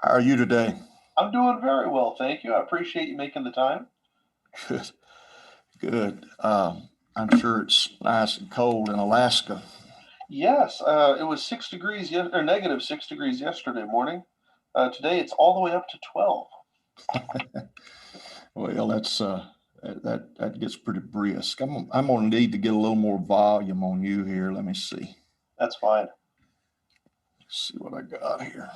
How are you today? I'm doing very well, thank you. I appreciate you making the time. Good, good. I'm sure it's nice and cold in Alaska. Yes, it was 6 degrees, or -6 degrees yesterday morning. Today it's all the way up to 12. Well, that gets pretty brisk. I'm gonna need to get a little more volume on you here. Let me see. That's fine. See what I got here.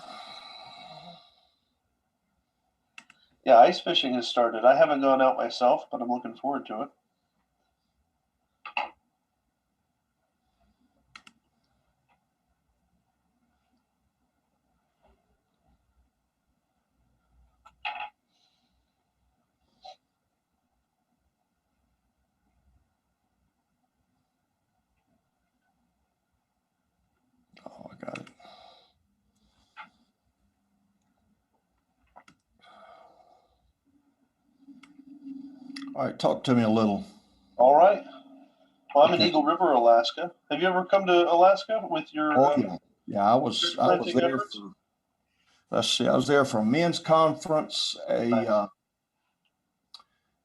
Yeah, ice fishing has started. I haven't gone out myself, but I'm looking forward to it. Oh, I got it. All right, talk to me a little. All right. Well, I'm in Okay. Eagle River, Alaska. Have you ever come to Alaska with your Oh yeah, yeah. I was planting there efforts? for. Let's see. I was there for a men's conference. Nice.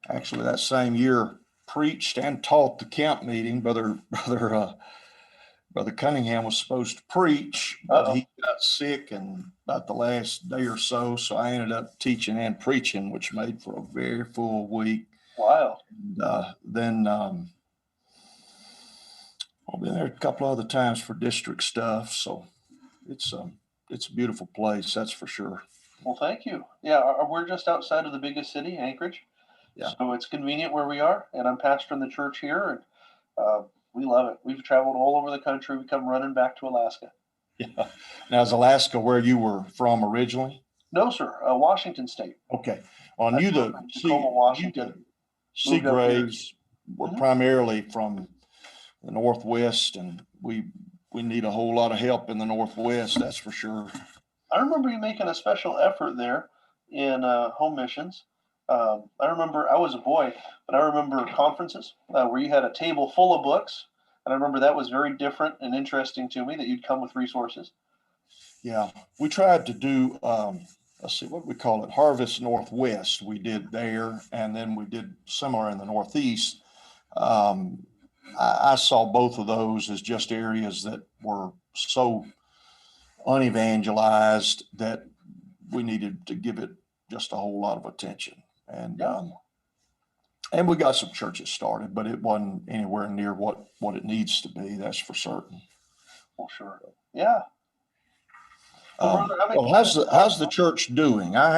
Actually, that same year, preached and taught the camp meeting. Brother Cunningham was supposed to preach, but Uh-oh. he got sick in about the last day or so. So I ended up teaching and preaching, which made for a very full week. Wow. And then I've been there a couple other times for district stuff. So it's a beautiful place, that's for sure. Well, thank you. Yeah, we're just outside of the biggest city, Anchorage. Yeah. So it's convenient where we are, and I'm pastoring the church here, and we love it. We've traveled all over the country. We come running back to Alaska. Yeah. Now, is Alaska where you were from originally? No, sir. Washington State. Okay. Well, I grew up in Tacoma, Washington. Moved up here. Seagraves were Mhm. primarily from the Northwest, and we need a whole lot of help in the Northwest, that's for sure. I remember you making a special effort there in home missions. I remember I was a boy, but I remember conferences where you had a table full of books, and I remember that was very different and interesting to me that you'd come with resources. Yeah, we tried to do, let's see, what do we call it? Harvest Northwest. We did there, and then we did similar in the Northeast. I saw both of those as just areas that were so unevangelized that we needed to give it just a whole lot of attention. And we got some churches started, but it wasn't anywhere near what it needs to be. That's for certain. Well, sure. Yeah. Well, brother, Well, how's the church doing? I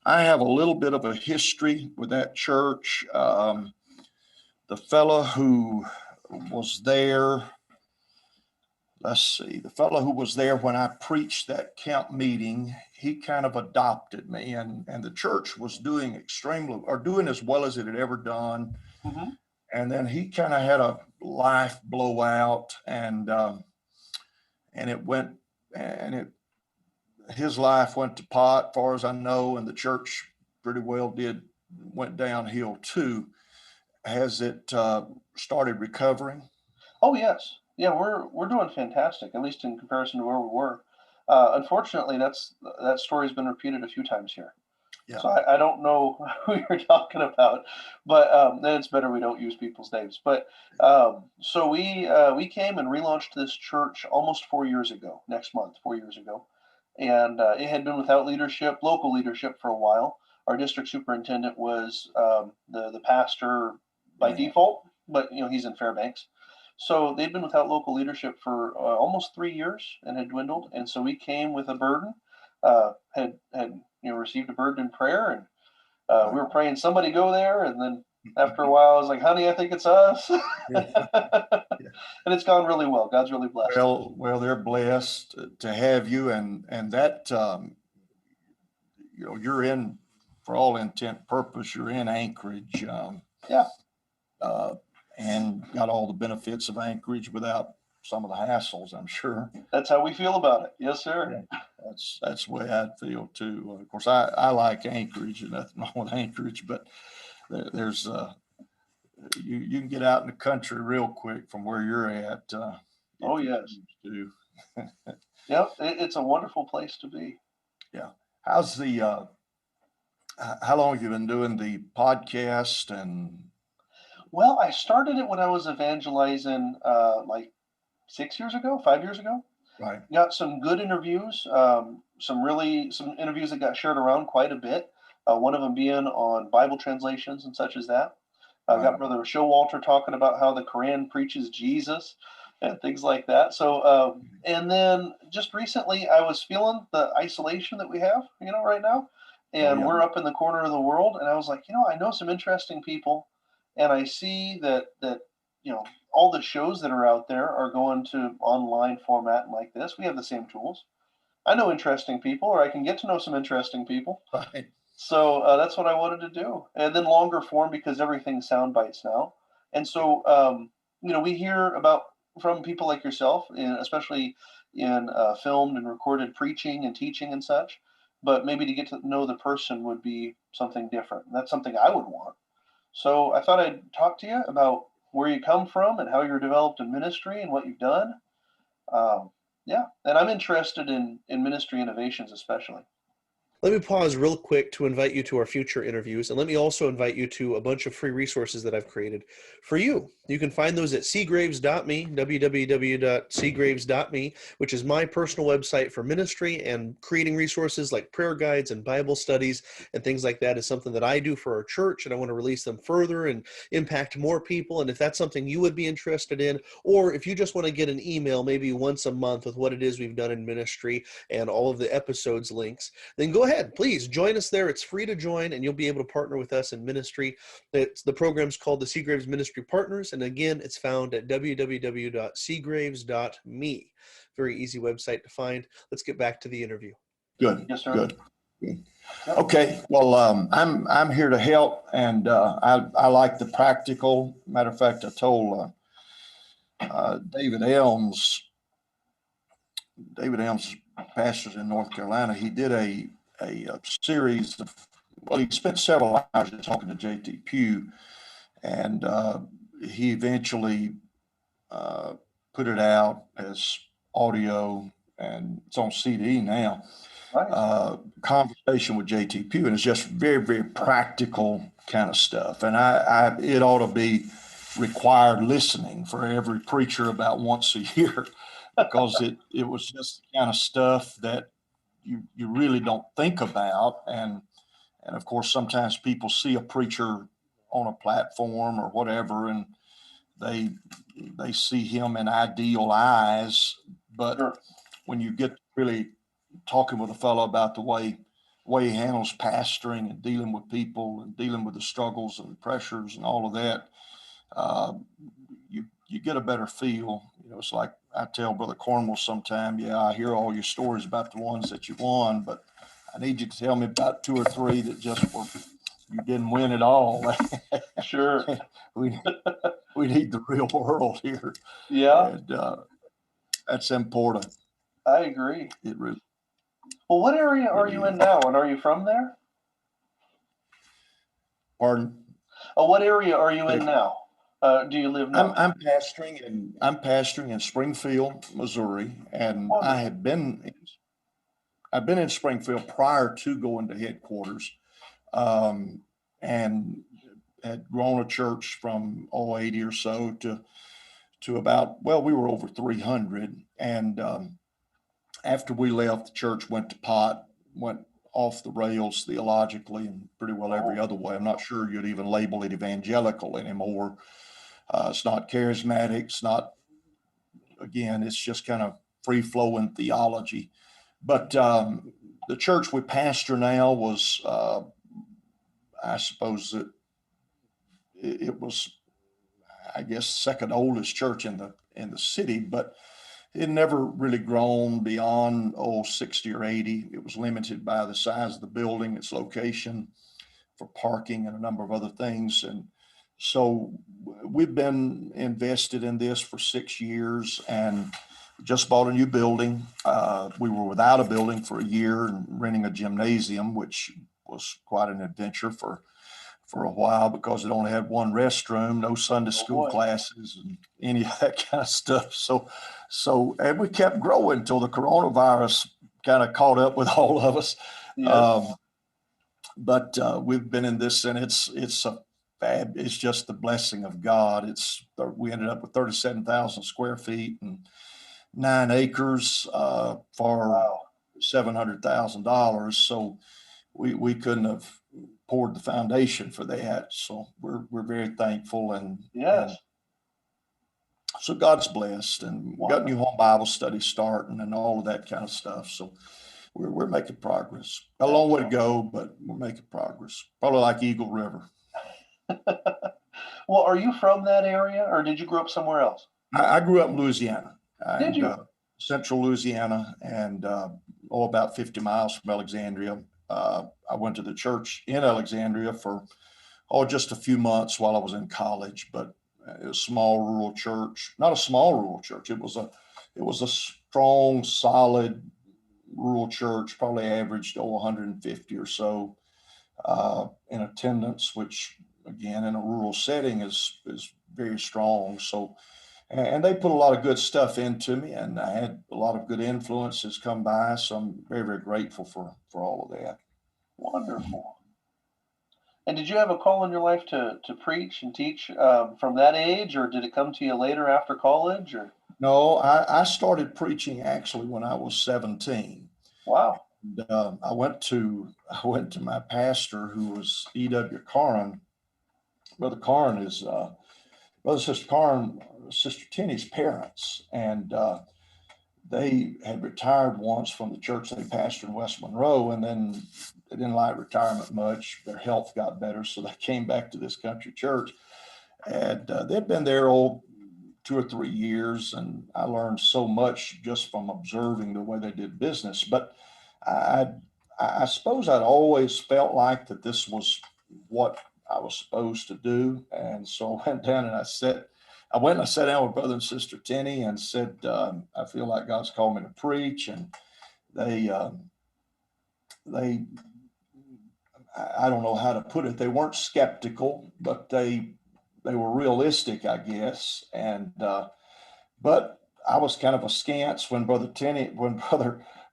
have a little bit of a history with that church. The fellow who was there, let's see, the fellow who was there when I preached that camp meeting, he kind of adopted me, and the church was doing doing as well as it had ever done. Mm-hmm. And then he kind of had a life blowout, and his life went to pot, far as I know, and the church pretty well went downhill too. Has it started recovering? Oh yes, yeah, we're doing fantastic, at least in comparison to where we were. Unfortunately, that story's been repeated a few times here. Yeah. So I don't know who you're talking about, but then it's better we don't use people's names. But so we came and relaunched this church almost 4 years ago. Next month, 4 years ago, and it had been without leadership, local leadership, for a while. Our district superintendent was the pastor by Right. default, but he's in Fairbanks. So they'd been without local leadership for almost 3 years and had dwindled. And so we came with a burden, had received a burden in prayer, and we were praying somebody go there. And then after a while, I was like, "Honey, I think it's us." And it's gone really well. God's really blessed. Well, they're blessed to have you, and that you're in, for all intent purpose, you're in Anchorage. Yeah. And got all the benefits of Anchorage without some of the hassles, I'm sure. That's how we feel about it. Yes, sir. Yeah, that's the way I'd feel too. Of course, I like Anchorage, and nothing wrong with Anchorage, but there's you can get out in the country real quick from where you're at. Oh yes. To. Yep, it's a wonderful place to be. Yeah. How's the, how long have you been doing the podcast? And Well, I started it when I was evangelizing, like 6 years ago, 5 years ago. right, Got some good interviews, some interviews that got shared around quite a bit. One of them being on Bible translations and such as that. right, Got Brother Showalter talking about how the Quran preaches Jesus and things like that. So, and then just recently, I was feeling the isolation that we have, right now, oh and yeah, we're up in the corner of the world, and I was like, I know some interesting people, and I see that all the shows that are out there are going to online format like this. We have the same tools. I know interesting people, or I can get to know some interesting people. right, So that's what I wanted to do. And then longer form because everything's sound bites now. And so, we hear about from people like yourself, especially in filmed and recorded preaching and teaching and such. But maybe to get to know the person would be something different. And that's something I would want. So I thought I'd talk to you about where you come from and how you're developed in ministry and what you've done. Yeah, and I'm interested in ministry innovations, especially. Let me pause real quick to invite you to our future interviews, and let me also invite you to a bunch of free resources that I've created for you. You can find those at seagraves.me, www.seagraves.me, which is my personal website for ministry, and creating resources like prayer guides and Bible studies and things like that is something that I do for our church, and I want to release them further and impact more people. And if that's something you would be interested in, or if you just want to get an email maybe once a month with what it is we've done in ministry and all of the episodes links, then go ahead, please join us there. It's free to join, and you'll be able to partner with us in ministry. The program's called the Seagraves Ministry Partners, and again, it's found at www.seagraves.me. Very easy website to find. Let's get back to the interview. good, Yes, sir. good. Yep. Okay, well, I'm here to help, and I like the practical. Matter of fact, I told David Elms, pastors in North Carolina, he did a series of, well, he spent several hours talking to J.T. Pugh, and he eventually put it out as audio, and it's on CD now. Right. Conversation with J.T. Pugh, and it's just very, very practical kind of stuff. And it ought to be required listening for every preacher about once a year, because it was just the kind of stuff that you really don't think about. And of course, sometimes people see a preacher on a platform or whatever, and they see him in ideal eyes. But Sure. when you get really talking with a fellow about the way he handles pastoring and dealing with people and dealing with the struggles and the pressures and all of that, you get a better feel. It's like I tell Brother Cornwell sometime, yeah, I hear all your stories about the ones that you won, but I need you to tell me about 2 or 3 that just were, you didn't win at all. Sure. we need the real world here. Yeah, And that's important. I agree. It really. Well, what area are you in now, and are you from there? Pardon? What area are you in now? Do you live now? I'm pastoring in Springfield, Missouri, and Wonderful. I've been in Springfield prior to going to headquarters, and had grown a church from 80 or so to about, well, we were over 300, and after we left, the church went to pot, went off the rails theologically and pretty well every other way. I'm not sure you'd even label it evangelical anymore. It's not charismatic. It's not, again, it's just kind of free flowing theology. But the church we pastor now was, I suppose it was, I guess, second oldest church in the city, but it never really grown beyond 60 or 80. It was limited by the size of the building, its location for parking and a number of other things. And so we've been invested in this for 6 years and just bought a new building. We were without a building for a year and renting a gymnasium, which was quite an adventure for a while, because it only had one restroom, no Sunday school classes and any of that kind of stuff. So, and we kept growing until the coronavirus kind of caught up with all of us. Yes. But we've been in this, and it's it's just the blessing of God. We ended up with 37,000 square feet and 9 acres for Wow. $700,000. So we couldn't have poured the foundation for that. So we're very thankful, and Yes. so God's blessed, and we got new home Bible study starting and all of that kind of stuff. So we're making progress. Got a long way to go, but we're making progress. Probably like Eagle River. Well, are you from that area, or did you grow up somewhere else? I grew up in Louisiana, Did you? Central Louisiana, and about 50 miles from Alexandria. I went to the church in Alexandria for just a few months while I was in college, but it was a small rural church. Not a small rural church. It was a strong, solid rural church. Probably averaged 150 or so in attendance, which again in a rural setting is very strong. So, and they put a lot of good stuff into me, and I had a lot of good influences come by. So I'm very, very grateful for all of that. Wonderful. And did you have a call in your life to preach and teach from that age, or did it come to you later after college? Or No, I started preaching actually when I was 17. wow, And, I went to my pastor, who was E.W. Carn. Brother Carn is Brother Sister Carn, Sister Tinney's parents, and they had retired once from the church they pastored in West Monroe, and then they didn't like retirement much. Their health got better, so they came back to this country church, and they'd been there 2 or 3 years, and I learned so much just from observing the way they did business. But I, I suppose I'd always felt like that this was what I was supposed to do, and so I went down and I went and I sat down with Brother and Sister Tenney and said, I feel like God's called me to preach, and they I don't know how to put it. They weren't skeptical, but they were realistic, I guess. And but I was kind of askance when Brother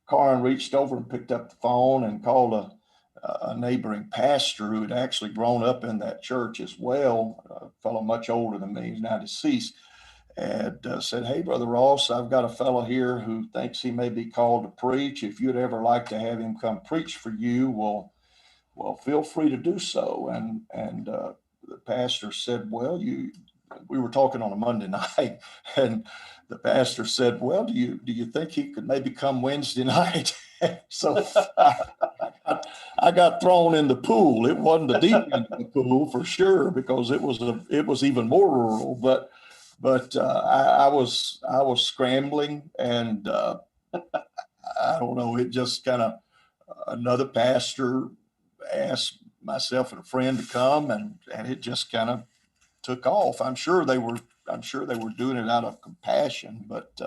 Carn reached over and picked up the phone and called a neighboring pastor who had actually grown up in that church as well, a fellow much older than me, he's now deceased, and said, "Hey, Brother Ross, I've got a fellow here who thinks he may be called to preach. If you'd ever like to have him come preach for you, well, feel free to do so." And the pastor said, "Well, we were talking on a Monday night, and the pastor said, well, do you think he could maybe come Wednesday night?" So I got thrown in the pool. It wasn't the deep end of the pool for sure, because it was even more rural, but I was scrambling, and I don't know, it just kind of, another pastor asked myself and a friend to come, and it just kind of took off. I'm sure they were doing it out of compassion, but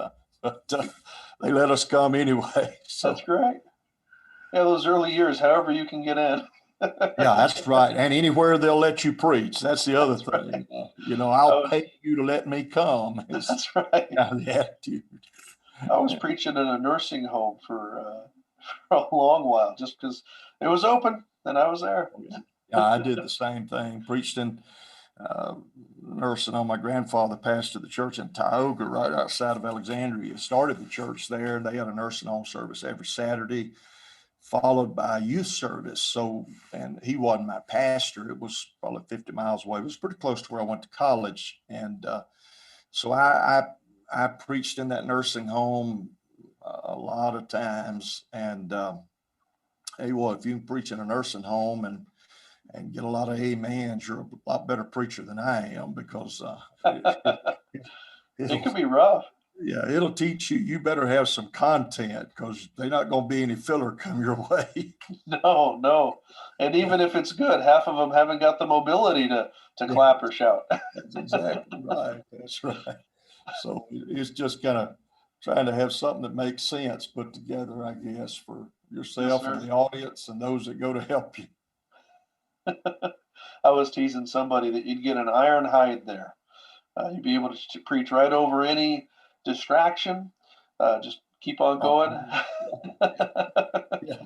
they let us come anyway. So that's great. Yeah, those early years, however you can get in. yeah, that's right. And anywhere they'll let you preach. That's the other thing. Right. I'll pay you to let me come. That's right. The attitude. I was preaching in a nursing home for a long while, just because it was open and I was there. Yeah, I did the same thing. Preached in nursing home. My grandfather pastored the church in Tioga, right outside of Alexandria. Started the church there, and they had a nursing home service every Saturday, followed by a youth service. So, and he wasn't my pastor. It was probably 50 miles away. It was pretty close to where I went to college. And so I preached in that nursing home a lot of times. And hey, well, if you can preach in a nursing home and get a lot of amens, you're a lot better preacher than I am, because It could be rough. yeah, it'll teach you. You better have some content, because they're not going to be any filler come your way. No. And even if it's good, half of them haven't got the mobility to clap or shout. That's exactly right. That's right. So it's just kind of trying to have something that makes sense put together, I guess, for yourself Yes, and the audience and those that go to help you. I was teasing somebody that you'd get an iron hide there. You'd be able to preach right over any distraction. Just Keep on going. Yeah,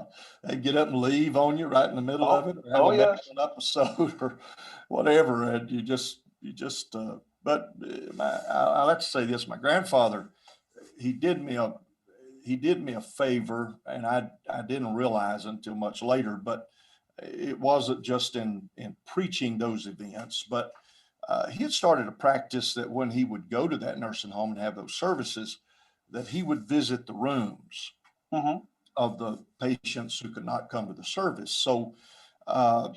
they get up and leave on you right in the middle of it, or have Oh, a yes. medical episode or whatever, and but I like to say this, my grandfather, he did me a, he did me a favor, and I didn't realize until much later, but it wasn't just in preaching those events, but he had started a practice that when he would go to that nursing home and have those services, that he would visit the rooms Hmm. of the patients who could not come to the service. So uh,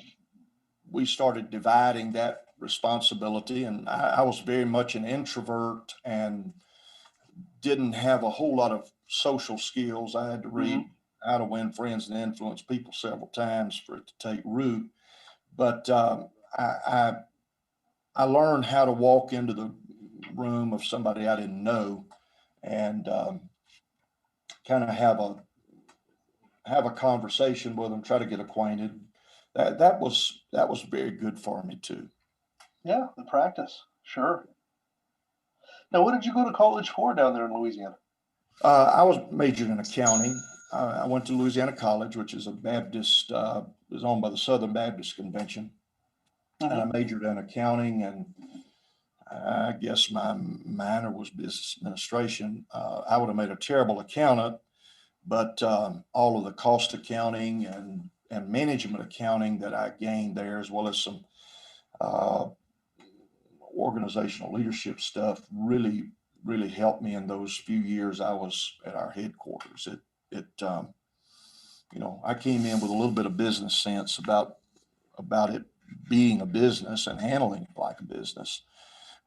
we started dividing that responsibility, and I was very much an introvert and didn't have a whole lot of social skills. I had to read Hmm. How to Win Friends and Influence People several times for it to take root. But I, I I learned how to walk into the room of somebody I didn't know and kind of have a conversation with them, try to get acquainted. That was very good for me too. Yeah, the practice. Sure. Now, what did you go to college for down there in Louisiana? I was majored in accounting. I went to Louisiana College, which is a Baptist, is owned by the Southern Baptist Convention, and I Hmm. majored in accounting, and I guess my minor was business administration. I would have made a terrible accountant, but all of the cost accounting and management accounting that I gained there, as well as some uh, organizational leadership stuff, really helped me in those few years I was at our headquarters. I came in with a little bit of business sense about it being a business and handling it like a business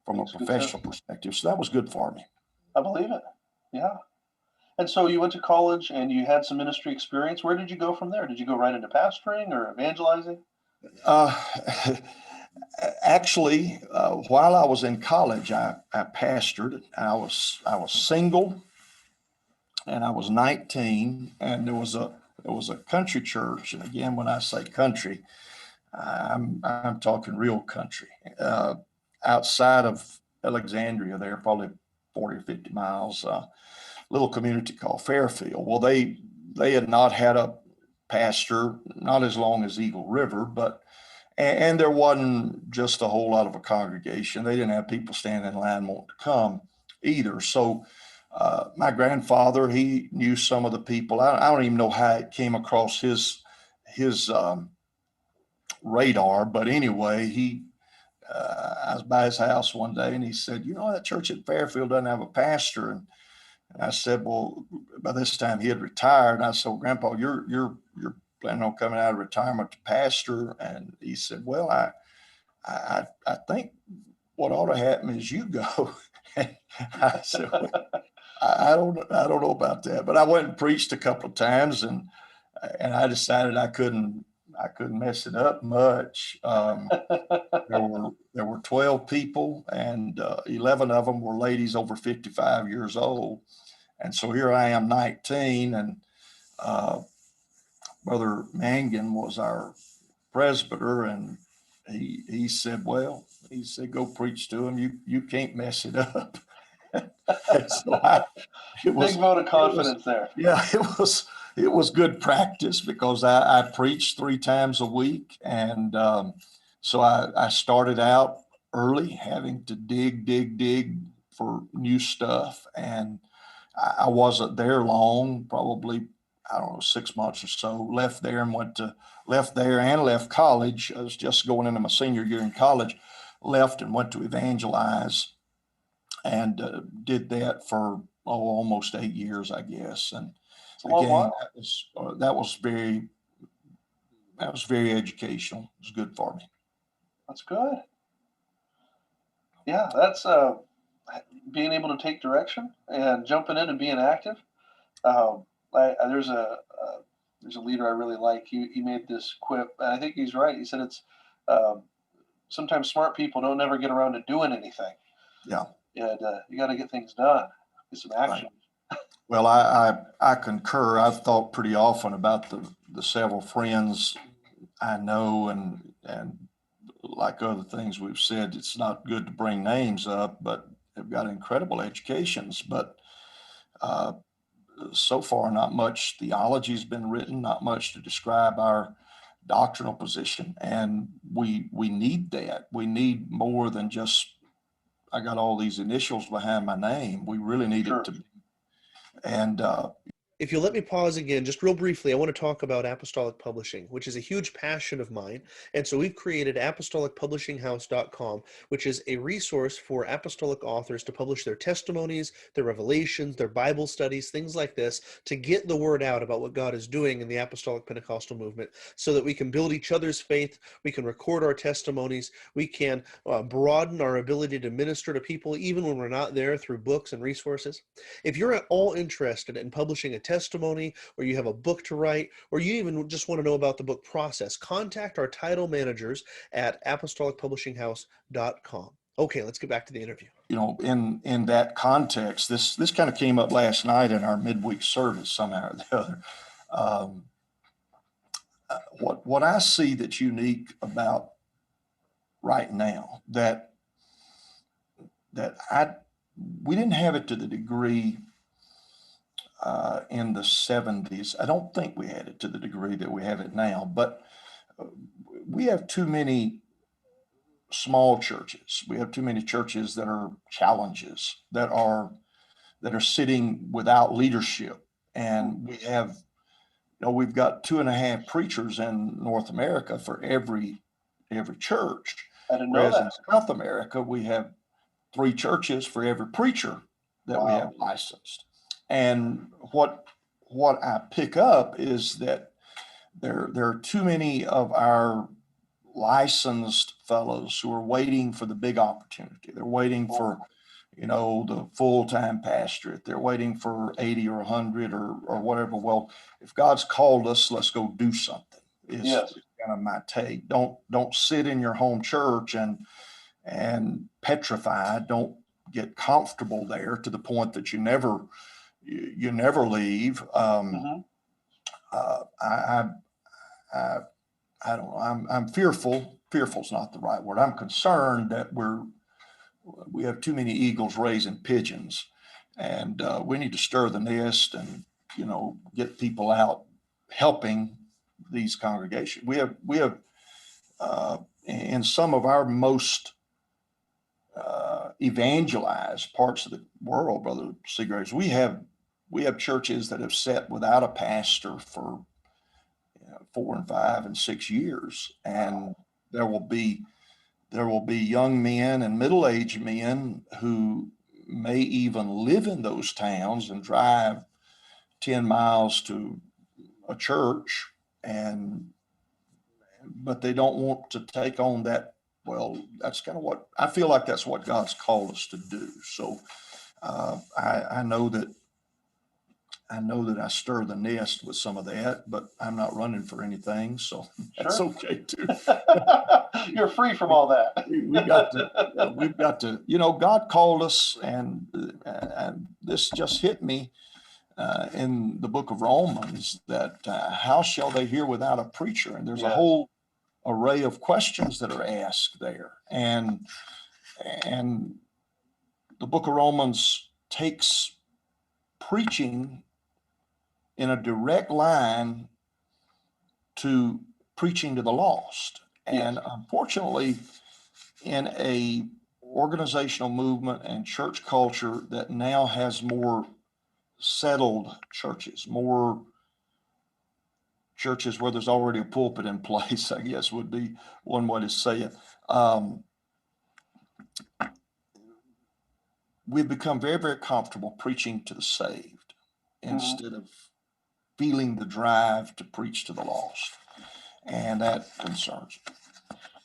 from a Makes good sense. professional perspective. So that was good for me. I believe it. Yeah. And so you went to college and you had some ministry experience. Where did you go from there? Did you go right into pastoring or evangelizing? Uh, Actually, while I was in college, I pastored. I was single, and I was 19, and there was a country church. And again, when I say country, I'm talking real country. Outside of Alexandria, there, probably 40 or 50 miles, little community called Fairfield. Well, they had not had a pastor, not as long as Eagle River, but and there wasn't just a whole lot of a congregation. They didn't have people standing in line wanting to come either. So my grandfather, he knew some of the people. I don't even know how it came across his radar, but anyway, I was by his house one day, and he said, that church at Fairfield doesn't have a pastor. And I said, well, by this time he had retired. And I said, well, Grandpa, you're planning on coming out of retirement to pastor? And he said, well, I think what ought to happen is you go. And I said, well, I don't know about that, but I went and preached a couple of times, and I decided I couldn't mess it up much. There were 12 people, and 11 of them were ladies over 55 years old. And so here I am, 19, and uh, Brother Mangan was our presbyter, and he said, "Well, he said, go preach to him. You can't mess it up." And so it Big was, vote of it was, confidence there. yeah, it was good practice because I preached 3 times a week, and so I started out early, having to dig for new stuff, and I wasn't there long, probably, I don't know, 6 months or so. Left there and left college. I was just going into my senior year in college. Left and went to evangelize, and did that for almost 8 years, I guess. And It's a long again, while. that was very educational. It was good for me. That's good. Yeah, that's being able to take direction and jumping in and being active. Um, there's a leader I really like. He made this quip, and I think he's right. He said it's um, sometimes smart people don't never get around to doing anything, Yeah, and you got to get things done, get some right. action. Well, I concur. I've thought pretty often about the several friends I know, and like other things we've said, it's not good to bring names up, but they've got incredible educations. But uh, so far, not much theology has been written, not much to describe our doctrinal position. And we need that. We need more than just, I got all these initials behind my name. We really need Sure. it to be. And If you'll let me pause again, just real briefly, I want to talk about Apostolic Publishing, which is a huge passion of mine. And so we've created apostolicpublishinghouse.com, which is a resource for apostolic authors to publish their testimonies, their revelations, their Bible studies, things like this, to get the word out about what God is doing in the Apostolic Pentecostal movement so that we can build each other's faith, we can record our testimonies, we can broaden our ability to minister to people even when we're not there through books and resources. If you're at all interested in publishing a testimony, or you have a book to write, or you even just want to know about the book process, contact our title managers at apostolicpublishinghouse.com. Okay, let's get back to the interview. In that context, this kind of came up last night in our midweek service somehow or the other. What I see that's unique about right now that we didn't have it to the degree in the 70s. I don't think we had it to the degree that we have it now, but we have too many small churches. We have too many churches that are challenges, that are sitting without leadership. And we've got 2.5 preachers in North America for every church. I didn't know Whereas that. in South America, we have 3 churches for every preacher that we have licensed. And what I pick up is that there are too many of our licensed fellows who are waiting for the big opportunity. They're waiting for, the full-time pastorate. They're waiting for 80 or 100 or whatever. Well, if God's called us, let's go do something. Yes. Is kind of my take. Don't sit in your home church and petrified. Don't get comfortable there to the point that you never leave. I don't know. I'm fearful. Fearful's not the right word. I'm concerned that we have too many eagles raising pigeons, and we need to stir the nest and get people out helping these congregations. We have in some of our most evangelized parts of the world, Brother Seagraves, we have churches that have sat without a pastor for 4 and 5 and 6 years, and there will be young men and middle-aged men who may even live in those towns and drive 10 miles to a church, but they don't want to take on that. Well, that's kind of what I feel like. That's what God's called us to do. So I know that I stir the nest with some of that, but I'm not running for anything, so that's okay too. You're free from all that. We've got to, God called us, and this just hit me in the book of Romans that how shall they hear without a preacher? And there's a whole array of questions that are asked there, and the book of Romans takes preaching in a direct line to preaching to the lost. And unfortunately, in a organizational movement and church culture that now has more settled churches, more churches where there's already a pulpit in place, I guess would be one way to say it. We've become very, very comfortable preaching to the saved instead of feeling the drive to preach to the lost. And that concerns me.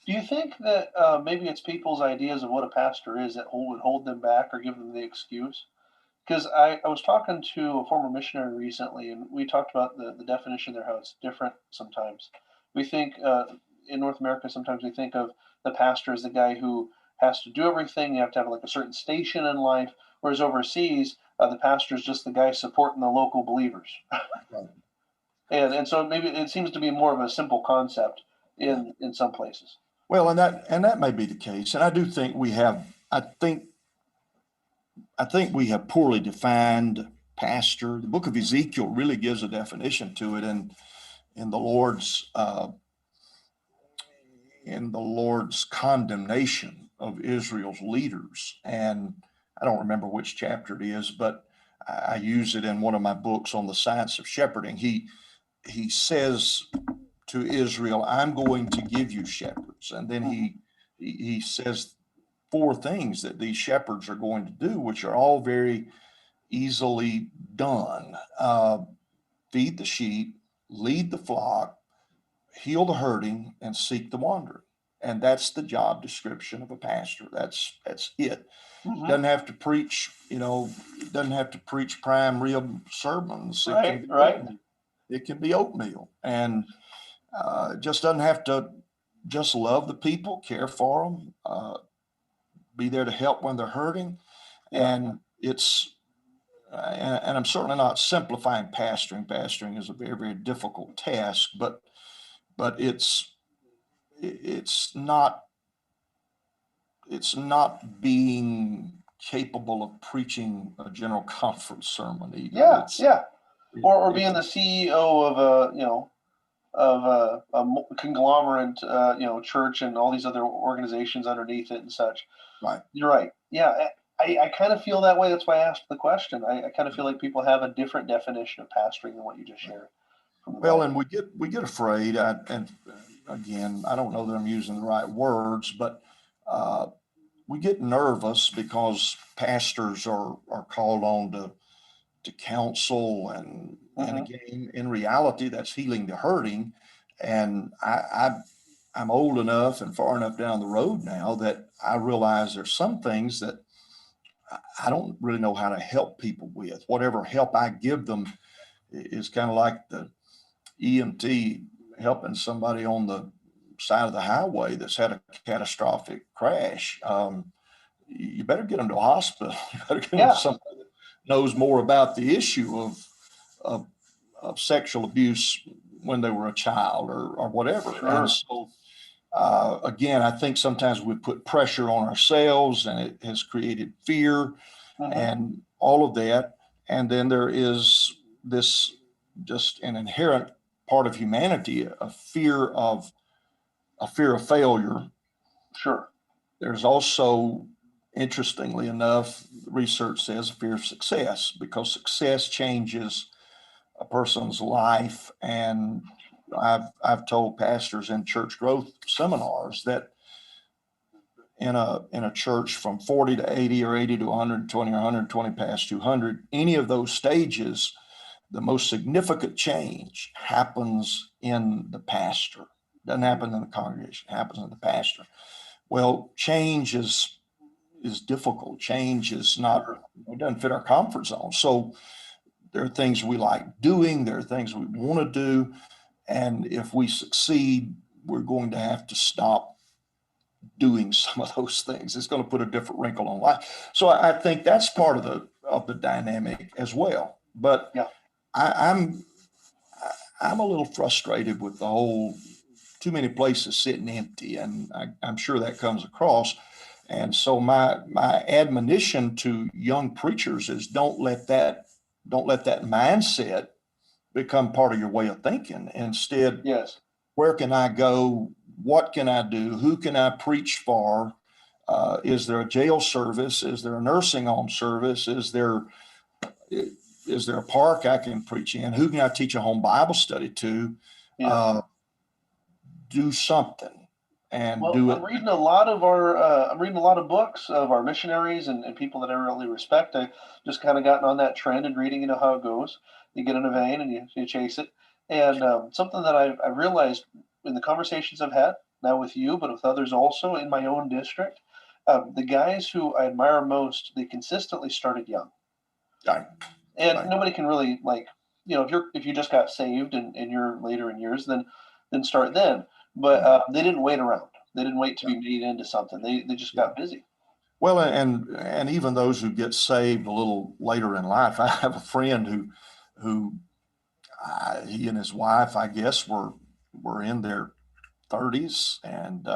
Do you think that maybe it's people's ideas of what a pastor is that would hold them back or give them the excuse? Because I was talking to a former missionary recently, and we talked about the definition there, how it's different sometimes. We think in North America, sometimes we think of the pastor as the guy who has to do everything. You have to have like a certain station in life, whereas overseas, the pastor is just the guy supporting the local believers. Right. And so maybe it seems to be more of a simple concept in some places. Well, and that may be the case. And I do think we have poorly defined pastor. The book of Ezekiel really gives a definition to it in the Lord's condemnation of Israel's leaders. And I don't remember which chapter it is, but I use it in one of my books on the science of shepherding. He says to Israel, I'm going to give you shepherds. And then he says 4 things that these shepherds are going to do, which are all very easily done. Feed the sheep, lead the flock, heal the hurting, and seek the wandering. And that's the job description of a pastor. That's it. Mhm. Doesn't have to preach, doesn't have to preach prime rib sermons. Right. It can be oatmeal, and just doesn't have to just love the people, care for them, be there to help when they're hurting. Yeah. And and I'm certainly not simplifying pastoring. Pastoring is a very, very difficult task, but it's not being capable of preaching a general conference sermon either. Yeah. Or it- being the CEO of a conglomerate, church and all these other organizations underneath it and such. Right. You're right. Yeah. I kind of feel that way. That's why I asked the question. I kind of feel like people have a different definition of pastoring than what you just shared. From the Well, Bible. and we get afraid, and again, I don't know that I'm using the right words, but we get nervous because pastors are called on to counsel, and again, in reality, that's healing the hurting. And I'm old enough and far enough down the road now that I realize there's some things that I don't really know how to help people with. Whatever help I give them is kind of like the EMT helping somebody on the side of the highway that's had a catastrophic crash. You better get them to a hospital. You better get them to somebody that knows more about the issue of sexual abuse when they were a child or whatever. Sure. And so, again, I think sometimes we put pressure on ourselves, and it has created fear and all of that. And then there is this just an inherent part of humanity, a fear of failure. Sure. There's also, interestingly enough, research says a fear of success, because success changes a person's life. And I've told pastors in church growth seminars that in a church from 40 to 80 or 80 to 120 or 120 past 200, any of those stages, the most significant change happens in the pastor. Doesn't happen in the congregation, it happens in the pastor. Well, change is difficult. Change is not, it doesn't fit our comfort zone. So there are things we like doing, there are things we want to do. And if we succeed, we're going to have to stop doing some of those things. It's going to put a different wrinkle on life. So I think that's part of the dynamic as well. But yeah. I'm a little frustrated with the whole too many places sitting empty, and I'm sure that comes across. And so my admonition to young preachers is don't let that mindset become part of your way of thinking. Instead, yes, where can I go? What can I do? Who can I preach for? Is there a jail service? Is there a nursing home service? Is there a park I can preach in? Who can I teach a home Bible study to? yeah. Do something and Well, do it. I'm reading a lot of books of our missionaries and people that I really respect. I just kind of gotten on that trend and reading, how it goes. You get in a vein and you chase it. And something that I've realized in the conversations I've had, now with you, but with others also in my own district, the guys who I admire most, they consistently started young. Right. And Right. nobody can really, if you just got saved and you're later in years, then start then. But they didn't wait around. They didn't wait to be made into something. They just got busy. Well, and even those who get saved a little later in life, I have a friend who he and his wife, I guess, were in their 30s, and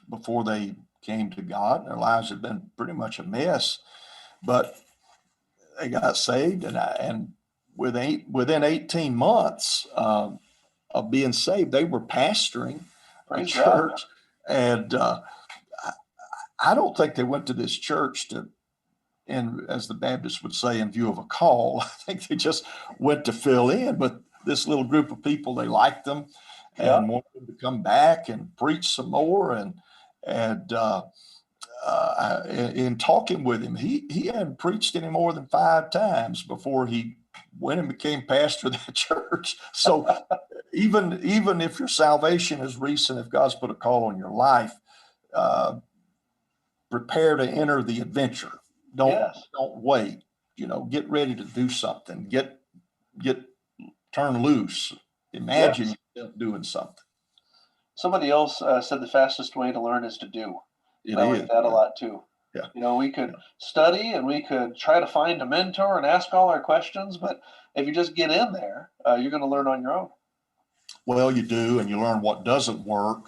before they came to God, their lives had been pretty much a mess. But they got saved, and within 18 months of being saved, they were pastoring a Praise God. church. And I don't think they went to this church as the Baptists would say, in view of a call. I think they just went to fill in. But this little group of people, they liked them and wanted them to come back and preach some more. And in talking with him, he hadn't preached any more than 5 times before he went and became pastor of that church. So even if your salvation is recent, if God's put a call on your life, prepare to enter the adventure. Don't wait. Get ready to do something. Get turn loose. Imagine yourself doing something. Somebody else said the fastest way to learn is to do. I like that a lot too. Yeah. We could study and we could try to find a mentor and ask all our questions, but if you just get in there, you're going to learn on your own. Well, you do, and you learn what doesn't work.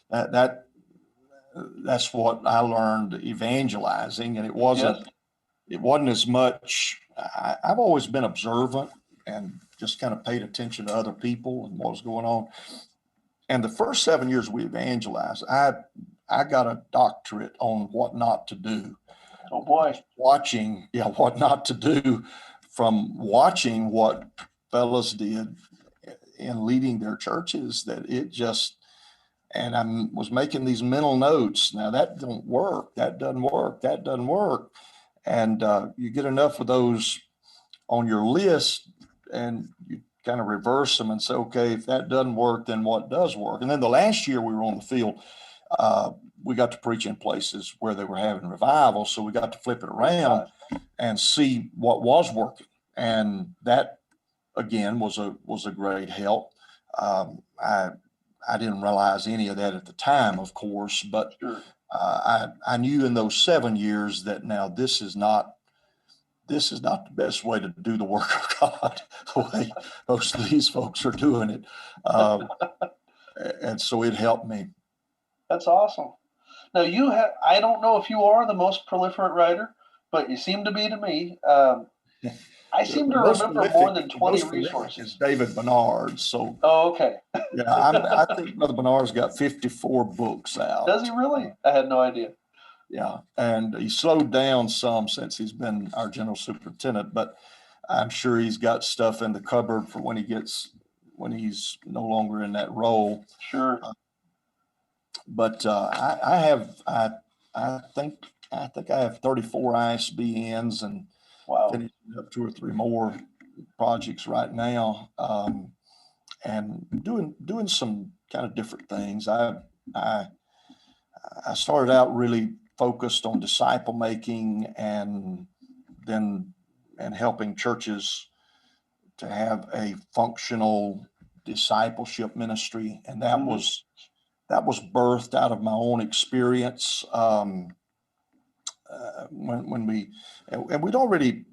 That's what I learned evangelizing, and it wasn't as much. I've always been observant and just kind of paid attention to other people and what was going on. And the first 7 years we evangelized, I got a doctorate on what not to do. Oh boy. Watching, what not to do, from watching what fellas did in leading their churches, that it just, and I was making these mental notes. Now that don't work. That doesn't work. That doesn't work. And you get enough of those on your list and you kind of reverse them and say, okay, if that doesn't work, then what does work? And then the last year we were on the field, we got to preach in places where they were having revival. So we got to flip it around and see what was working. And that, again, was a great help. I didn't realize any of that at the time, of course, but I knew in those 7 years that now this is not the best way to do the work of God, the way most of these folks are doing it. And so it helped me. That's awesome. Now I don't know if you are the most prolific writer, but you seem to be to me. I seem to remember more than 20 resources. David Bernard. So. Oh, okay. I think Brother Bernard's got 54 books out. Does he really? I had no idea. Yeah, and he slowed down some since he's been our general superintendent, but I'm sure he's got stuff in the cupboard for when he's no longer in that role. Sure. But I think I have 34 ISBNs and finishing up 2 or 3 more projects right now, and doing some kind of different things. I started out really focused on disciple making and helping churches to have a functional discipleship ministry, and that was birthed out of my own experience. When we'd already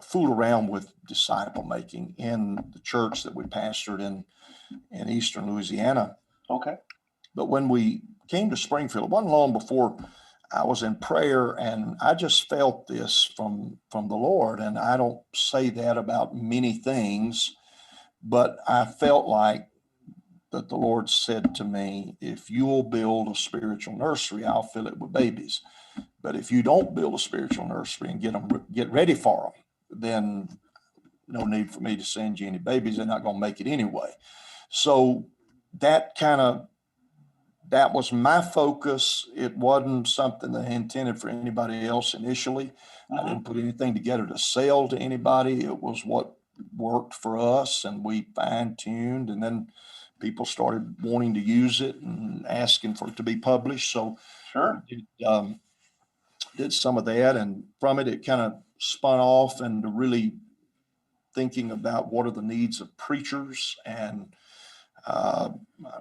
fooled around with disciple making in the church that we pastored in Eastern Louisiana. Okay. But when we came to Springfield, it wasn't long before I was in prayer, and I just felt this from the Lord. And I don't say that about many things, but I felt like that the Lord said to me, if you will build a spiritual nursery, I'll fill it with babies. But if you don't build a spiritual nursery and get ready for them, then no need for me to send you any babies. They're not going to make it anyway. So that was my focus. It wasn't something that I intended for anybody else initially. I didn't put anything together to sell to anybody. It was what worked for us, and we fine-tuned, and then people started wanting to use it and asking for it to be published. So did some of that, and from it kind of spun off into really thinking about what are the needs of preachers, and I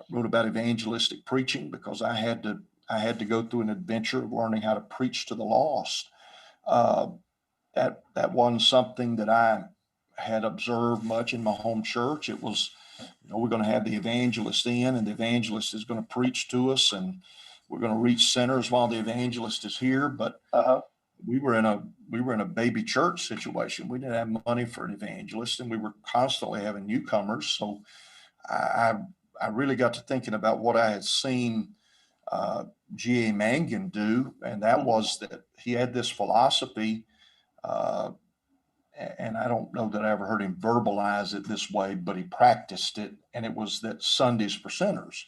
wrote about evangelistic preaching because I had to go through an adventure of learning how to preach to the lost. That wasn't something that I had observed much in my home church. It was, we're going to have the evangelist in, and the evangelist is going to preach to us, and we're going to reach sinners while the evangelist is here. But we were in a baby church situation. We didn't have money for an evangelist, and we were constantly having newcomers. So I I really got to thinking about what I had seen G.A. Mangan do, and that was that he had this philosophy, uh, and I don't know that I ever heard him verbalize it this way, but he practiced it, and it was that Sundays for sinners.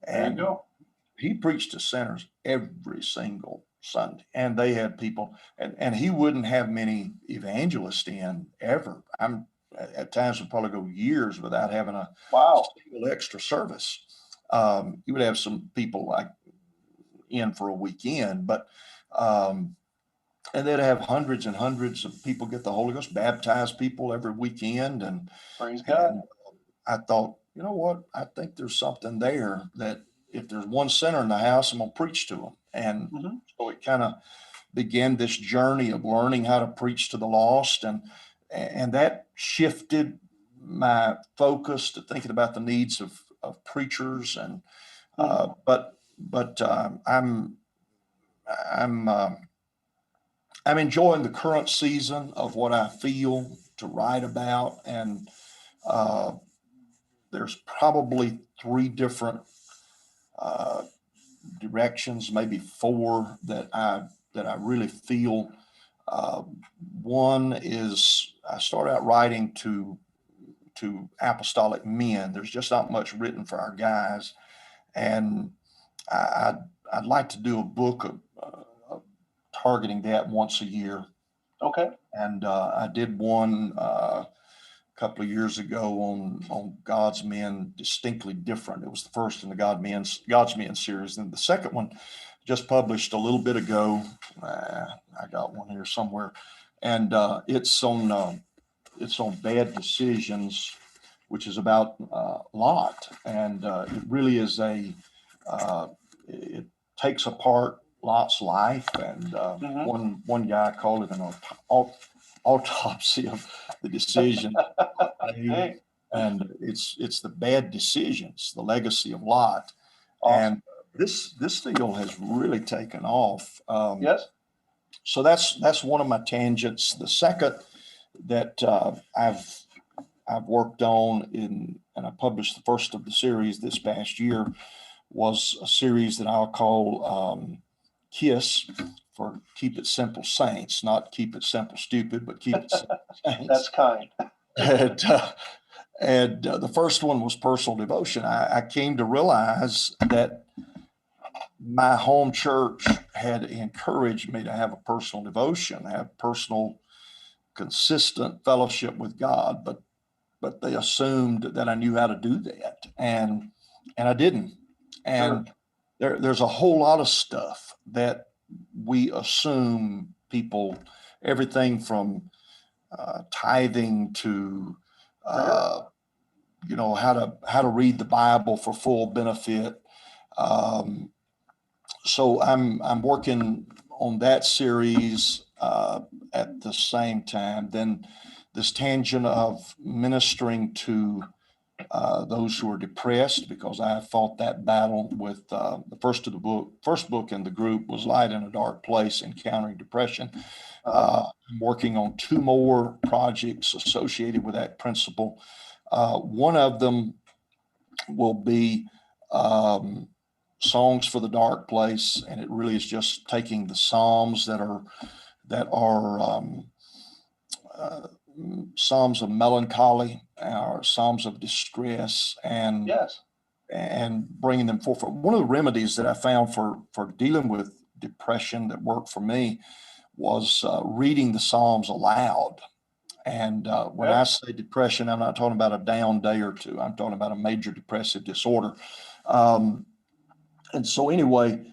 There you And go. he preached to sinners every single Sunday, and they had people, and he wouldn't have many evangelists in ever. I'm at times would probably go years without having a Wow. single extra service. You would have some people like in for a weekend, but and they'd have hundreds and hundreds of people get the Holy Ghost, baptize people every weekend, Praise God. and I thought, you know what? I think there's something there that if there's one sinner in the house, I'm gonna preach to them. And Mhm. so it kind of began this journey of learning how to preach to the lost, and that shifted my focus to thinking about the needs of preachers. And I'm I'm enjoying the current season of what I feel to write about, and uh, there's probably three different uh, directions, maybe four that I really feel. Uh, One is I start out writing to apostolic men. There's just not much written for our guys, and I'd like to do a book of targeting that once a year. Okay. And I did one couple of years ago on God's Men Distinctly Different. It was the first in the God's Men series, and the second one just published a little bit ago. I got one here somewhere, and it's on bad decisions, which is about Lot, and it really is it takes apart Lot's life, and one guy called it an autopsy of the decisions made, Hey, and it's the bad decisions, the legacy of Lot, awesome. and this deal has really taken off. Yes. So that's one of my tangents. The second that I've worked on and I published the first of the series this past year was a series that I'll call KISS, for Keep It Simple Saints, not Keep It Simple Stupid, but Keep It Simple Saints. That's kind. And the first one was personal devotion. I came to realize that my home church had encouraged me to have a personal devotion, have personal, consistent fellowship with God, but they assumed that I knew how to do that, and I didn't. And there's a whole lot of stuff that we assume people, everything from tithing to how to read the Bible for full benefit. Um, so I'm working on that series at the same time. Then this tangent of ministering to those who are depressed, because I have fought that battle with the first book in the group was Light in a Dark Place, Encountering Depression. I'm working on two more projects associated with that principle. One of them will be Songs for the Dark Place, and it really is just taking the Psalms that are Psalms of melancholy, or Psalms of distress, Yes. and bringing them forth. One of the remedies that I found for dealing with depression that worked for me was reading the Psalms aloud. And when I say depression, I'm not talking about a down day or two. I'm talking about a major depressive disorder. And so anyway,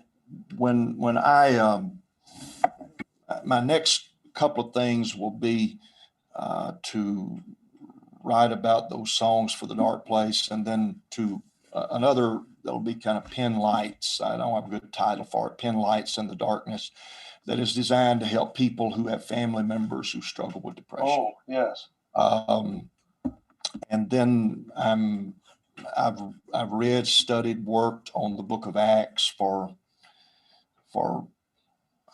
when my next couple of things will be to write about those songs for the dark place, and then to another that'll be kind of Pen Lights. I don't have a good title for it. Pen Lights in the Darkness, that is designed to help people who have family members who struggle with depression. Oh, yes. And then I've read, studied, worked on the Book of Acts for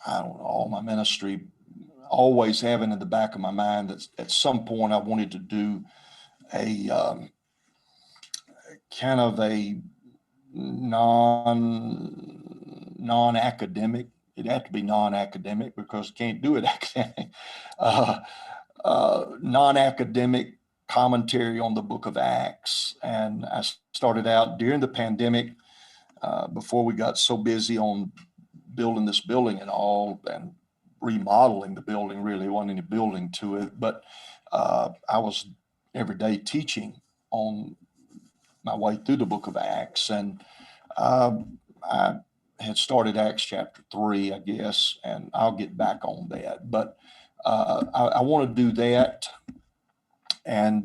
I don't know, all my ministry, always having in the back of my mind that at some point I wanted to do a kind of a non-academic. It'd have to be non-academic because you can't do it academic. Uh, Non-academic commentary on the book of Acts. And I started out during the pandemic, before we got so busy on building this building and all, and remodeling the building. Really wasn't any building to it, but I was every day teaching on my way through the book of Acts. And I had started Acts chapter 3, I guess, and I'll get back on that. But I want to do that and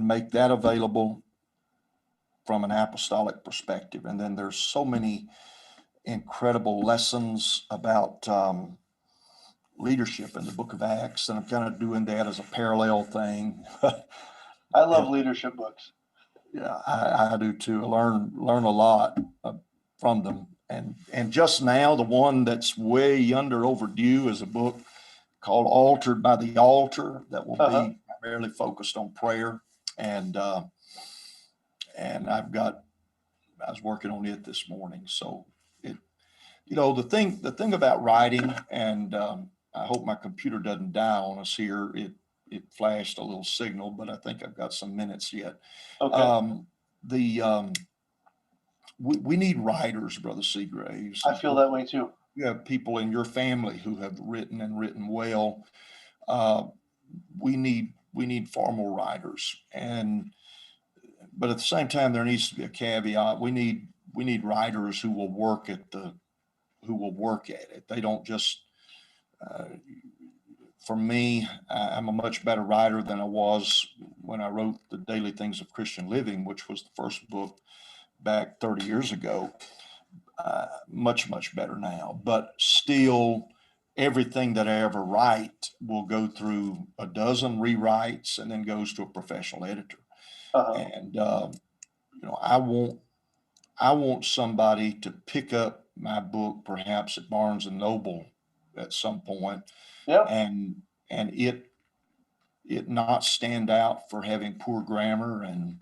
make that available from an apostolic perspective. And then there's so many incredible lessons about leadership in the book of Acts, and I'm kind of doing that as a parallel thing. I love leadership books. Yeah, I do too. I learn a lot from them. And just now, the one that's way under overdue is a book called Altered by the Altar that will be primarily focused on prayer. And I was working on it this morning. So the thing about writing, and I hope my computer doesn't die on us here. It flashed a little signal, but I think I've got some minutes yet. Okay. We need writers, Brother Seagraves. I feel that way too. You have people in your family who have written well. We need far more writers, but at the same time, there needs to be a caveat. We need writers who will work at it. They don't just. For me, I'm a much better writer than I was when I wrote The Daily Things of Christian Living, which was the first book back 30 years ago. Much better now, but still, everything that I ever write will go through a dozen rewrites and then goes to a professional editor. And I want somebody to pick up my book, perhaps at Barnes and Noble at some point, and it not stand out for having poor grammar and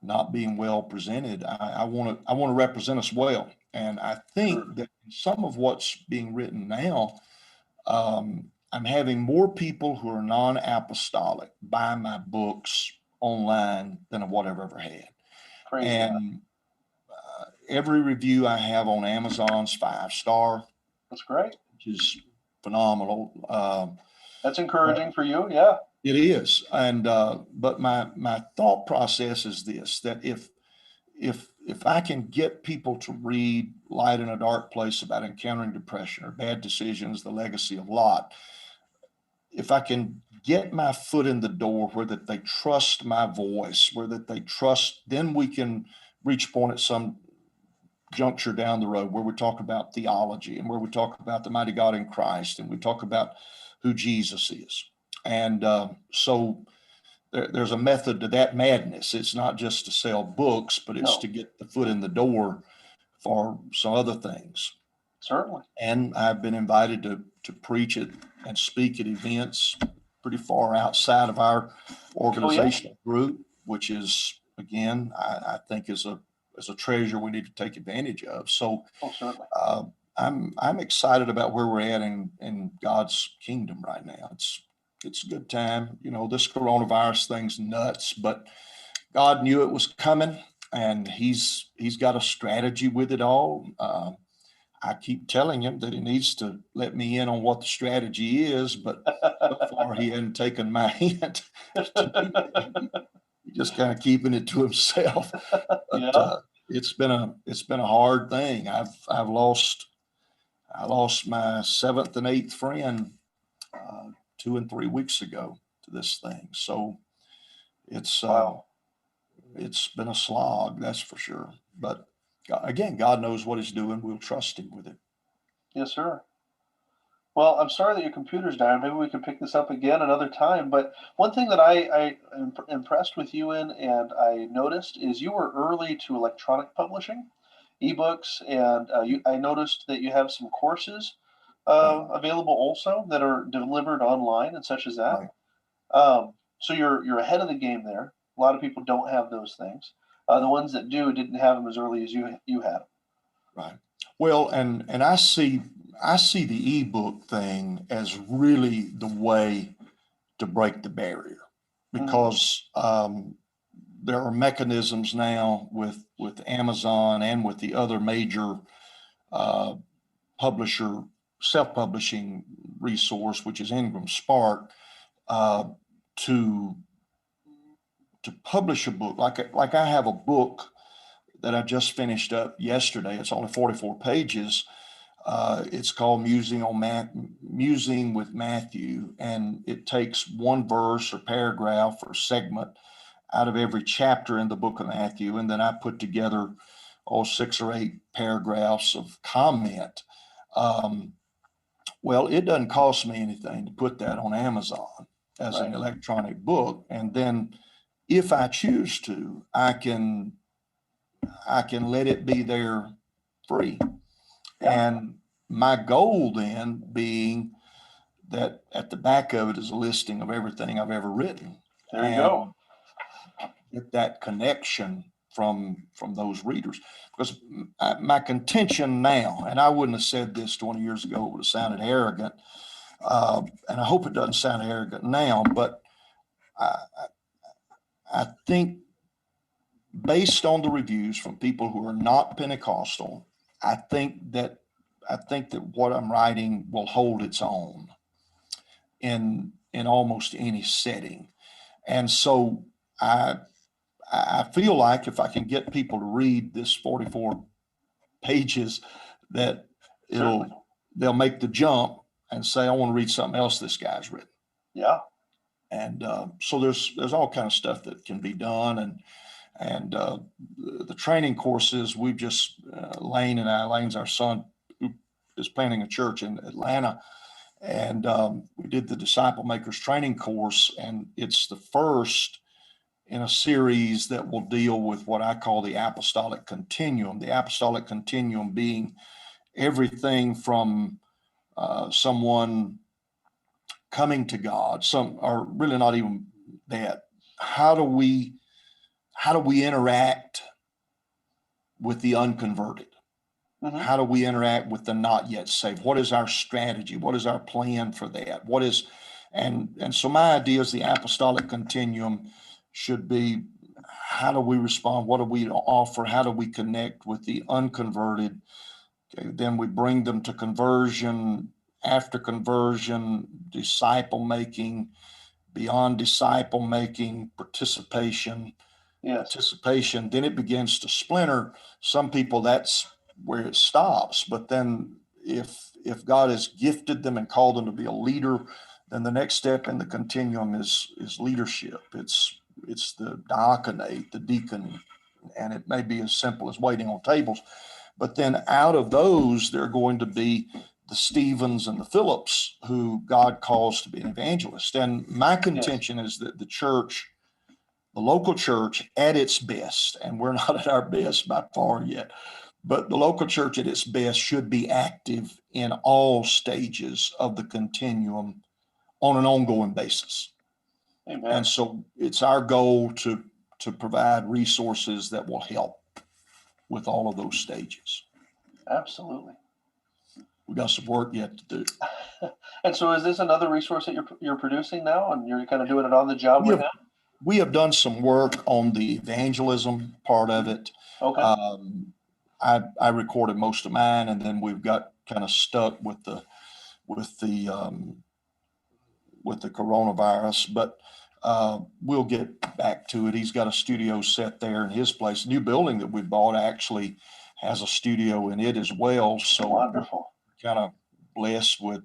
not being well presented. I want to represent us well. And I think that some of what's being written now, I'm having more people who are non-apostolic buy my books online than what I've ever had. Praise and every review I have on Amazon's 5-star. That's great. Which is phenomenal. That's encouraging for you. Yeah. It is. And but my thought process is this, that if I can get people to read Light in a Dark Place about encountering depression or bad decisions, the legacy of Lot, if I can get my foot in the door where that they trust my voice, where that they trust, then we can reach a point at some juncture down the road where we talk about theology and where we talk about the mighty God in Christ and we talk about who Jesus is. And so there's a method to that madness. It's not just to sell books, but it's to get the foot in the door for some other things. Certainly. And I've been invited to preach it and speak at events pretty far outside of our organizational group, which is, again, I think is a treasure we need to take advantage of. So certainly. I'm excited about where we're at in God's kingdom right now. It's a good time. This coronavirus thing's nuts, but God knew it was coming, and He's got a strategy with it all. I keep telling Him that He needs to let me in on what the strategy is, but so far He hadn't taken my hint. He's just kind of keeping it to Himself. But it's been a hard thing. I lost my 7th and 8th friend 2 and 3 weeks ago to this thing. So it's been a slog, that's for sure. But God knows what He's doing. We'll trust Him with it. Yes, sir. Well, I'm sorry that your computer's down. Maybe we can pick this up again another time. But one thing that I am impressed with you in, and I noticed, is you were early to electronic publishing. ebooks, and I noticed that you have some courses available also that are delivered online and such as that. Right. So you're ahead of the game there. A lot of people don't have those things. The ones that do didn't have them as early as you had them. Right. Well, and I see the ebook thing as really the way to break the barrier, because there are mechanisms now with Amazon and with the other major publisher self-publishing resource, which is Ingram Spark, to publish a book. Like I have a book that I just finished up yesterday. It's only 44 pages. It's called Musing with Matthew, and it takes one verse or paragraph or segment out of every chapter in the book of Matthew, and then I put together 6 or 8 paragraphs of comment. Well, it doesn't cost me anything to put that on Amazon as an electronic book, and then if I choose to, I can let it be there free. And my goal then being that at the back of it is a listing of everything I've ever written. There you go. Get that connection from those readers, because my contention now, and I wouldn't have said this 20 years ago, it would have sounded arrogant, and I hope it doesn't sound arrogant now, but I think based on the reviews from people who are not Pentecostal, I think that what I'm writing will hold its own in almost any setting. And so I feel like if I can get people to read this 44 pages, that they'll make the jump and say, I want to read something else this guy's written. Yeah. And so there's all kind of stuff that can be done. And the training courses, we've just, Lane's our son who is planning a church in Atlanta. And we did the Disciple Makers training course, and it's the first in a series that will deal with what I call the Apostolic Continuum. The Apostolic Continuum being everything from someone coming to God, or really not even that. How do we interact with the unconverted? Mm-hmm. How do we interact with the not yet saved? What is our strategy? What is our plan for that? And so my idea is the Apostolic Continuum should be, how do we respond? What do we offer? How do we connect with the unconverted? Okay, then we bring them to conversion, after conversion, disciple making, beyond disciple making, participation. Yes. Participation, then it begins to splinter. Some people, that's where it stops. But then if God has gifted them and called them to be a leader, then the next step in the continuum is leadership. It's the diaconate, the deacon, and it may be as simple as waiting on tables. But then out of those, there are going to be the Stephens and the Phillips who God calls to be an evangelist. And my contention is that the church, the local church at its best, and we're not at our best by far yet, but the local church at its best should be active in all stages of the continuum on an ongoing basis. Amen. And so it's our goal to provide resources that will help with all of those stages. Absolutely. We got some work yet to do. And so is this another resource that you're producing now, and you're kind of doing it on the job with that? We have done some work on the evangelism part of it. Okay. I recorded most of mine, and then we've got kind of stuck with the coronavirus, but we'll get back to it. He's got a studio set there in his place. The new building that we bought actually has a studio in it as well. So wonderful. We're kind of blessed we're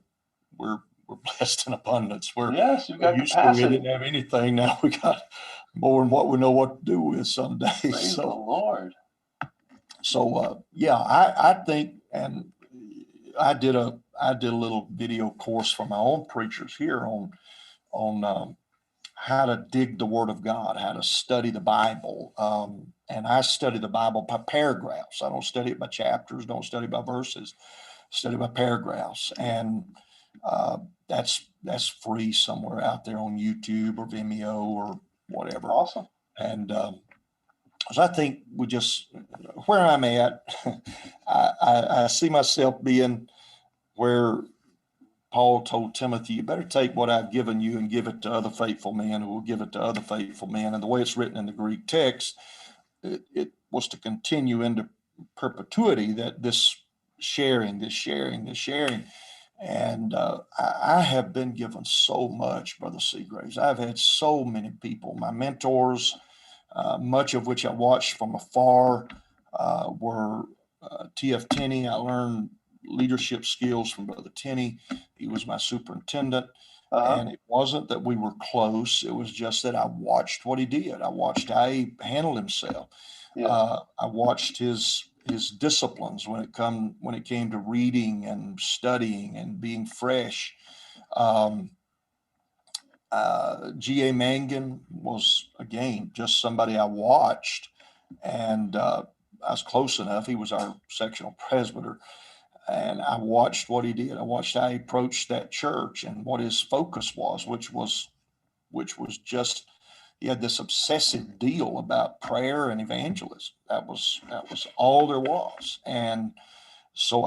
blessed in abundance. Yes, you've got capacity. We didn't have anything. Now we got more than what we know what to do with some days. Praise the Lord. So I think, and I did a little video course for my own preachers here on how to dig the Word of God, how to study the Bible. And I study the Bible by paragraphs. I don't study it by chapters, don't study by verses, study by paragraphs. And that's free somewhere out there on YouTube or Vimeo or whatever. Awesome. And so I think where I'm at, I see myself being where Paul told Timothy, you better take what I've given you and give it to other faithful men who will give it to other faithful men. And the way it's written in the Greek text, it was to continue into perpetuity, that this sharing. And I have been given so much, Brother Seagraves. I've had so many people, my mentors, much of which I watched from afar, were T.F. Tenney. I learned leadership skills from Brother Tenney. He was my superintendent. And it wasn't that we were close. It was just that I watched what he did. I watched how he handled himself. Yeah. I watched his disciplines when it came to reading and studying and being fresh. G.A. Mangan was, again, just somebody I watched, and I was close enough. He was our sectional presbyter, and I watched what he did. I watched how he approached that church and what his focus was, which was just, he had this obsessive deal about prayer and evangelism. That was all there was. And so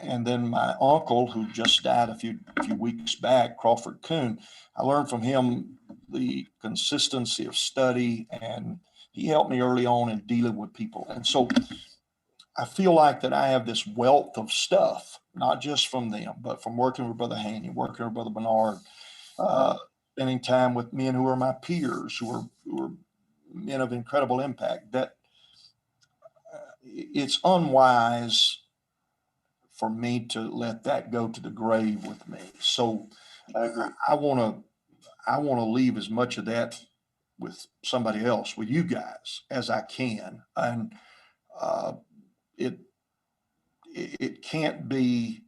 and then my uncle, who just died a few weeks back, Carlton Coon, I learned from him the consistency of study, and he helped me early on in dealing with people. And so I feel like that I have this wealth of stuff, not just from them, but from working with Brother Haney, working with Brother Bernard, spending time with men who are my peers, who are men of incredible impact, that it's unwise for me to let that go to the grave with me. So I agree. I want to leave as much of that with somebody else, with you guys, as I can. And it can't be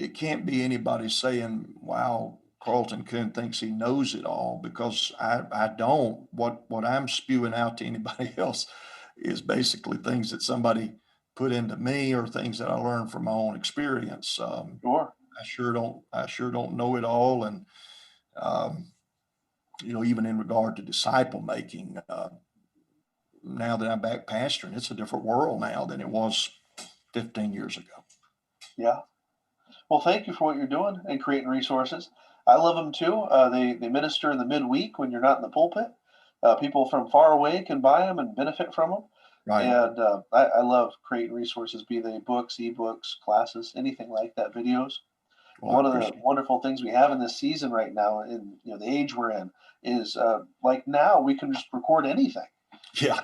anybody saying, wow, Carlton Coon thinks he knows it all, because I don't. What I'm spewing out to anybody else is basically things that somebody put into me, or things that I learned from my own experience. Sure. I sure don't know it all. And, even in regard to disciple making, now that I'm back pastoring, it's a different world now than it was 15 years ago. Yeah. Well, thank you for what you're doing and creating resources. I love them too. They minister in the midweek when you're not in the pulpit. People from far away can buy them and benefit from them. Right. And I love creating resources, be they books, ebooks, classes, anything like that, videos. Well, One of the wonderful things we have in this season right now, in the age we're in, is like now we can just record anything. Yeah.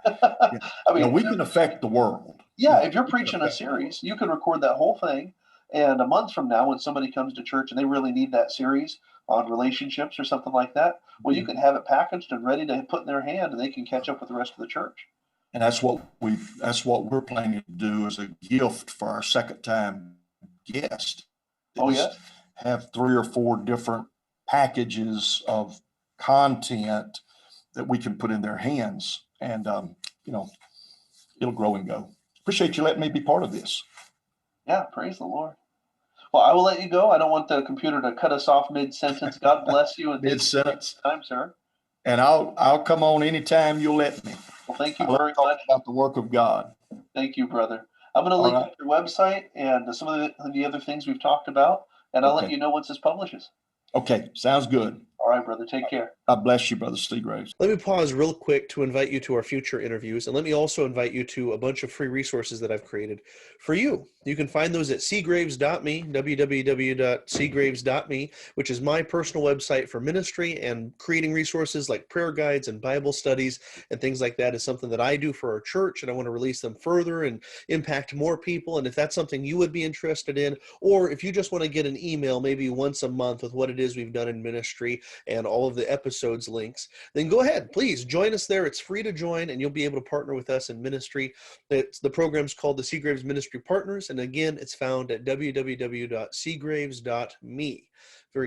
I mean, we can affect the world. Yeah, if you're preaching a series, you can record that whole thing. And a month from now, when somebody comes to church and they really need that series on relationships or something like that, well, you can have it packaged and ready to put in their hand, and they can catch up with the rest of the church. And that's what we're planning to do as a gift for our second time guest. Oh, yeah. Have 3 or 4 different packages of content that we can put in their hands, and it'll grow and go. Appreciate you letting me be part of this. Yeah, praise the Lord. Well, I will let you go. I don't want the computer to cut us off mid-sentence. God bless you. And Mid-sentence. Time, sir. And I'll come on anytime you'll let me. Well, thank you I love very talking much. about the work of God. Thank you, brother. I'm going to link up your website and some of the other things we've talked about, and I'll let you know once this publishes. Okay, sounds good. All right, brother. Take care. God bless you, Brother Seagraves. Let me pause real quick to invite you to our future interviews, and let me also invite you to a bunch of free resources that I've created for you. You can find those at seagraves.me, www.seagraves.me, which is my personal website for ministry, and creating resources like prayer guides and Bible studies and things like that is something that I do for our church, and I want to release them further and impact more people. And if that's something you would be interested in, or if you just want to get an email maybe once a month with what it is we've done in ministry and all of the episodes links, then go ahead, please join us there. It's free to join, and you'll be able to partner with us in ministry. The program's called the Seagraves Ministry Partners, and again, it's found at www.seagraves.me. Very